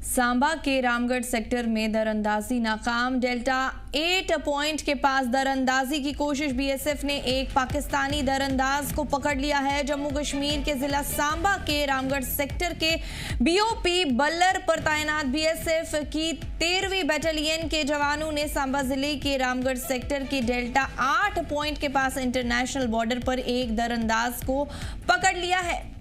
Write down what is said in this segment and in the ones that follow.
सांबा के रामगढ़ सेक्टर में दरअंदाजी नाकाम। डेल्टा 8 पॉइंट के पास दरअंदाजी की कोशिश। बीएसएफ ने एक पाकिस्तानी दरअंदाज को पकड़ लिया है। जम्मू कश्मीर के जिला सांबा के रामगढ़ सेक्टर के बीओपी बल्लर पर तैनात बीएसएफ की 13वीं बटालियन के जवानों ने सांबा जिले के रामगढ़ सेक्टर के डेल्टा 8 पॉइंट के पास इंटरनेशनल बॉर्डर पर एक दरअंदाज को पकड़ लिया है।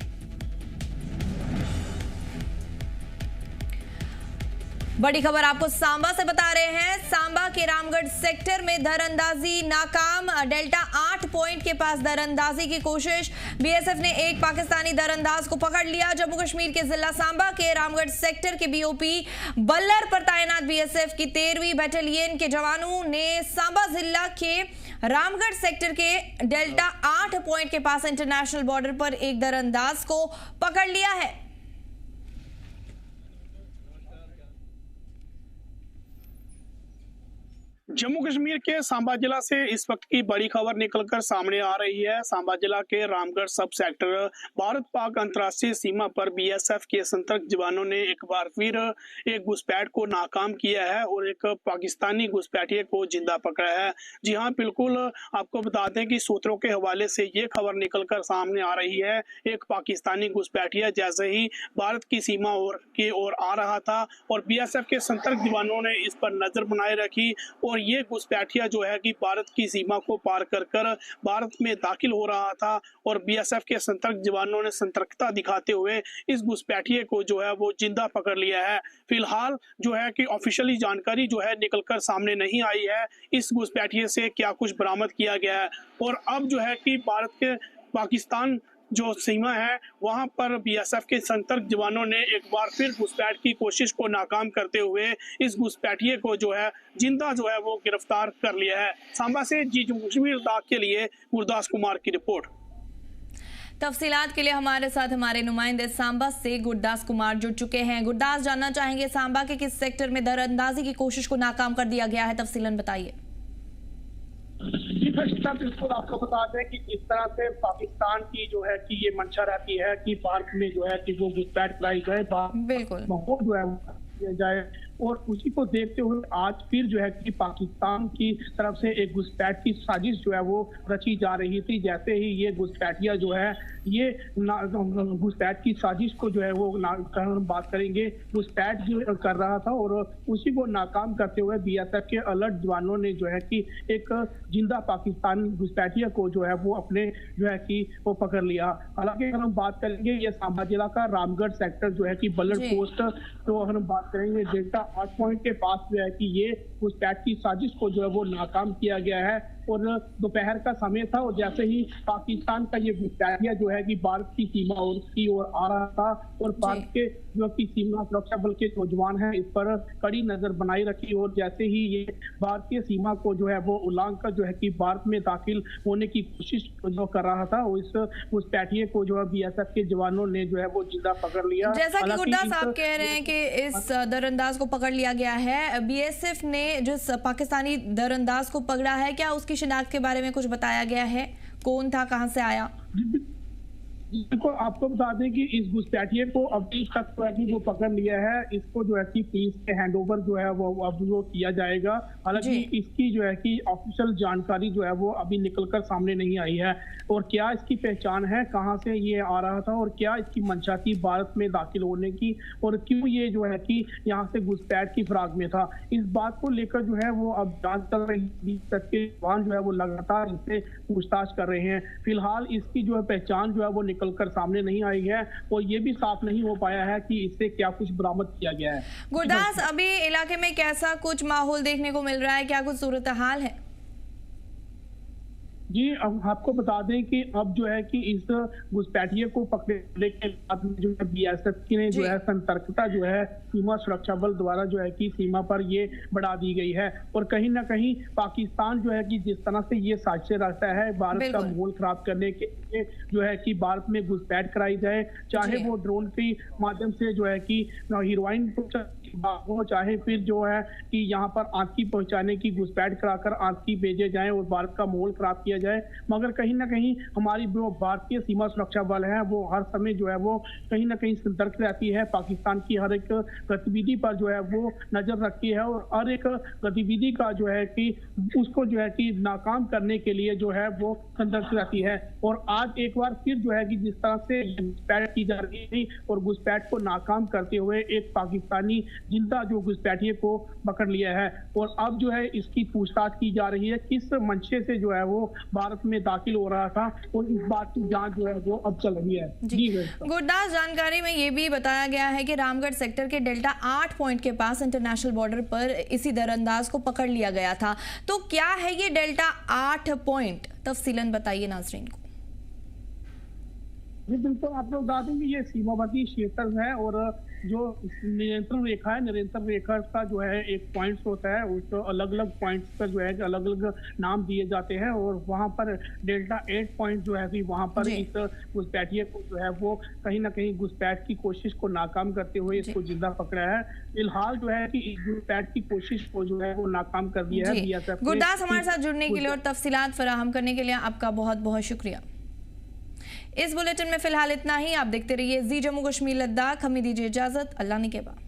बड़ी खबर आपको सांबा से बता रहे हैं। सांबा के रामगढ़ सेक्टर में दरअंदाजी नाकाम। डेल्टा 8 पॉइंट के पास दरअंदाजी की कोशिश। बीएसएफ ने एक पाकिस्तानी दरअंदाज को पकड़ लिया। जम्मू कश्मीर के जिला सांबा के रामगढ़ सेक्टर के बीओपी बल्लर पर तैनात बीएसएफ की 13वीं बटालियन के जवानों ने सांबा जिला के रामगढ़ सेक्टर के डेल्टा 8 पॉइंट के पास इंटरनेशनल बॉर्डर पर एक दरअंदाज को पकड़ लिया है। जम्मू कश्मीर के सांबा जिला से इस वक्त की बड़ी खबर निकलकर सामने आ रही है। सांबा जिला के रामगढ़ सब सेक्टर भारत पाक अंतर्राष्ट्रीय सीमा पर बीएसएफ के सतर्क जवानों ने एक बार फिर एक घुसपैठ को नाकाम किया है और एक पाकिस्तानी घुसपैठिए को जिंदा पकड़ा है। जी हाँ, बिल्कुल आपको बता दें कि सूत्रों के हवाले से ये खबर निकलकर सामने आ रही है। एक पाकिस्तानी घुसपैठिया जैसे ही भारत की सीमा की ओर आ रहा था और बीएसएफ के सतर्क जवानों ने इस पर नजर बनाए रखी और ये घुसपैठिया जो है कि भारत की सीमा को पार कर भारत में दाखिल हो रहा था और बीएसएफ के सतर्क जवानों ने सतर्कता दिखाते हुए इस घुसपैठिए को जो है वो जिंदा पकड़ लिया है। फिलहाल जो है कि ऑफिशियली जानकारी जो है निकलकर सामने नहीं आई है इस घुसपैठिए से क्या कुछ बरामद किया गया है। और अब जो है कि भारत के पाकिस्तान जो सीमा है वहां पर बीएसएफ के सतर्क जवानों ने एक बार फिर घुसपैठ की कोशिश को नाकाम करते हुए इस घुसपैठिए को जो है जिंदा जो है वो गिरफ्तार कर लिया है। सांबा से जम्मू कश्मीर दाग के लिए गुरदास कुमार की रिपोर्ट। तफसीलात के लिए हमारे साथ हमारे नुमाइंदे सांबा से गुरदास कुमार जुड़ चुके हैं। गुरदास, जानना चाहेंगे सांबा के किस सेक्टर में दरअंदाजी की कोशिश को नाकाम कर दिया गया है, तफसीलन बताइए। बिल्कुल आपको बता दें कि इस तरह से पाकिस्तान की जो है कि ये मंशा रहती है कि भारत में जो है कि वो घुसपैठ कराई जाए, बिल्कुल माहौल जो है किया जाए और उसी को देखते हुए आज फिर जो है कि पाकिस्तान की तरफ से एक घुसपैठ की साजिश जो है वो रची जा रही थी। जैसे ही ये घुसपैठिया जो है ये घुसपैठ की साजिश को जो है वो बात करेंगे, घुसपैठ जो कर रहा था और उसी को नाकाम करते हुए बीएसएफ के अलर्ट जवानों ने जो है कि एक जिंदा पाकिस्तानी घुसपैठिया को जो है वो अपने जो है कि वो पकड़ लिया। हालांकि अगर हम बात करेंगे ये सांबा जिला का रामगढ़ सेक्टर जो है कि बल्लर पोस्ट, तो अगर हम बात करेंगे डेल्टा 8 पॉइंट के पास जो है कि ये घुसपैठ की साजिश को जो है वो नाकाम किया गया है और दोपहर का समय था और जैसे ही पाकिस्तान का ये घुसपैठिया जो है कि भारत की सीमा की ओर आ रहा था और भारत के जो कि सीमा सुरक्षा बल के जवान हैं इस पर कड़ी नजर बनाई रखी और जैसे ही ये भारतीय सीमा को जो है वो उल्लंघन कर जो है कि भारत में दाखिल होने की कोशिश जो कर रहा था और इस घुसपैठिए को जो है बीएसएफ के जवानों ने जो है वो जिंदा पकड़ लिया। जैसा कि गुरदास आप कह रहे हैं कि इस दरअंदाज को पकड़ लिया गया है, बीएसएफ ने जिस पाकिस्तानी दरअंदाज को पकड़ा है क्या उसकी शिनाख्त के बारे में कुछ बताया गया है? कौन था, कहां से आया? देखो आपको बता दें कि इस घुसपैठिए को अभी तक वो पकड़ लिया है। इसको जो है कि पुलिस के हैंडओवर जो है वो अब वो किया जाएगा। हालांकि इसकी जो है कि ऑफिशियल जानकारी जो है वो अभी निकलकर सामने नहीं आई है और क्या इसकी पहचान है, कहां से ये आ रहा था और क्या इसकी मंशा थी भारत में दाखिल होने की और क्यों ये जो है कि यहाँ से घुसपैठ की फिराक में था, इस बात को लेकर जो है वो अब जांच कर रही है। जवान जो है वो लगातार इससे पूछताछ कर रहे हैं। फिलहाल इसकी जो है पहचान जो है वो निकलकर सामने नहीं आई है और ये भी साफ नहीं हो पाया है कि इससे क्या कुछ बरामद किया गया है। गुरदास, अभी इलाके में कैसा कुछ माहौल देखने को मिल रहा है, क्या कुछ सूरत हाल है? जी, अब आपको बता दें कि अब जो है कि इस घुसपैठिए को पकड़ने के बाद जो है बीएसएफ की ने जो है सतर्कता जो है सीमा सुरक्षा बल द्वारा जो है कि सीमा पर ये बढ़ा दी गई है और कहीं ना कहीं पाकिस्तान जो है कि जिस तरह से ये साजिशें रखता है भारत का माहौल खराब करने के लिए जो है कि भारत में घुसपैठ कराई जाए, चाहे वो ड्रोन के माध्यम से जो है कि हीरोइन हो, चाहे फिर जो है कि यहाँ पर आतंकी पहुंचाने की घुसपैठ कराकर आतंकी भेजे जाए और भारत का माहौल खराब किया दिया जाए, मगर कहीं ना कहीं हमारी जो भारतीय सीमा सुरक्षा बल है वो हर समय जो है वो कहीं ना कहीं सतर्क रहती है। पाकिस्तान की हर एक गतिविधि पर जो है वो नजर रखती है और हर एक गतिविधि का जो है कि उसको जो है कि नाकाम करने के लिए जो है वो सतर्क रहती है। और आज एक बार फिर जो है कि जिस तरह से घुसपैठ की जा रही थी और घुसपैठ को नाकाम करते हुए एक पाकिस्तानी जिंदा जो घुसपैठिए को पकड़ लिया है और अब जो है इसकी पूछताछ की जा रही है किस मंशे से जो है वो भारत में दाखिल हो रहा था और इस बात की जांच जो है वो अब चल रही है। जी गुरदास, जानकारी में ये भी बताया गया है कि रामगढ़ सेक्टर के डेल्टा 8 पॉइंट के पास इंटरनेशनल बॉर्डर पर इसी दरअंदाज को पकड़ लिया गया था। तो क्या है ये डेल्टा 8 पॉइंट, तफसीलन बताइए नाजरीन को। जी बिल्कुल, आपको बता दें कि ये सीमावर्ती क्षेत्र है और जो नियंत्रण रेखा है, नियंत्रण रेखा का जो है एक पॉइंट्स होता है, उसको अलग अलग पॉइंट्स पर जो है अलग अलग नाम दिए जाते हैं और वहां पर डेल्टा 8 पॉइंट जो है वहां पर इस घुसपैठिए को जो है वो कहीं ना कहीं घुसपैठ की कोशिश को नाकाम करते हुए इसको जिंदा पकड़ा है। फिलहाल जो है कि इस घुसपैठ की कोशिश को जो है वो नाकाम कर दिया है BSF। गुरदास, हमारे साथ जुड़ने के लिए और तफसीलात फराहम करने के लिए आपका बहुत बहुत शुक्रिया। इस बुलेटिन में फिलहाल इतना ही। आप देखते रहिए जी जम्मू कश्मीर लद्दाख। हमें दीजिए इजाजत। अल्लाह ने के बाद।